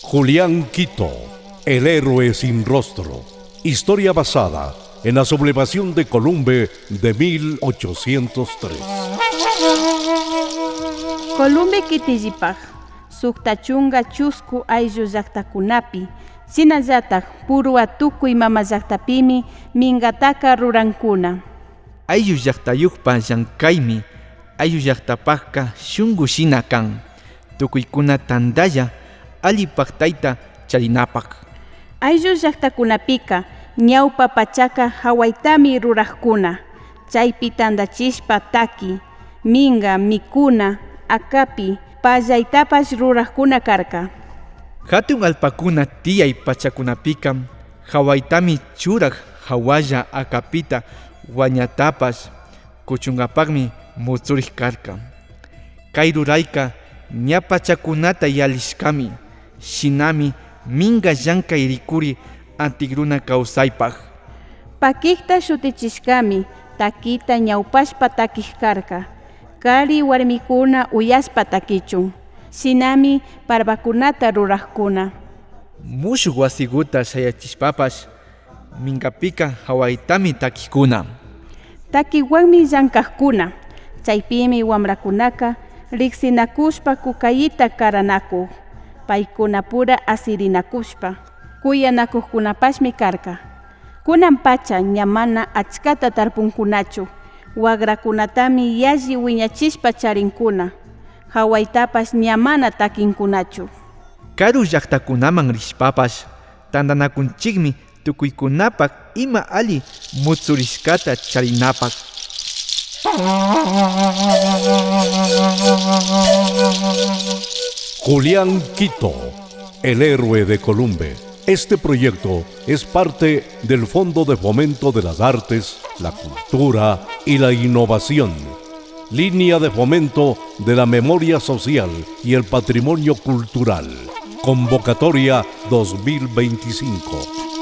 Julián Quito, el héroe sin rostro. Historia basada en la sublevación de Columbe de 1803. Columbe kitillipaj, suktachunga chusku ayllu llaqtakunapi, sinallataj puru atukuy mama llaqtapimi mingataka rurankuna. Ayllu llaqtayuqpa llankaymi, ayllu llaqtapaqqa shunqu shina kan, tukuykuna tandalla alli paqtayta charinapaq. Ayllu llaqtakunapika ñawpa pachaka hawaytami ruraqkuna, chaypi tandachishpa taki, minga, mikuna, akapi, pallaytapas ruraqkuna karka. Hatun alpakuna tiyay pachakunapika hawaytami churaq hawalla akapita wañatapas kuchungapaqmi mutsuriq karka. Kay rurayqa ña pachakunata yalishkami, shinami minga llankay rikuri antigruna kawsaypaq. Pakikta shutichishkami, takita ñawpashpa takik karka. Kari warmikuna uyaspa takichun, sinami parvakunata ruraqkuna. Mushuk wasiguta sayachishpapas mingapika hawaytami takikuna. Takiwanmi llankaqkuna, chaypimi wamrakunaka riksinakushpa kukayita karanakuq, paykuna pura asirinakushpa, kuyanakuqkunapashmi karka. Kunan pacha ñamana achkata tarpunkunachu, wagrakunatami yalli wiñachishpa charinkuna, hawaytapas ñamana takinkunachu. Karu llaqtakunaman rishpapas tandanakunchikmi tukuykunapaq ima alli mutsurishkata charinapaq. Julián Quito, el héroe de Columbe. Este proyecto es parte del Fondo de Fomento de las Artes, la Cultura y la Innovación, Línea de Fomento de la Memoria Social y el Patrimonio Cultural, Convocatoria 2025.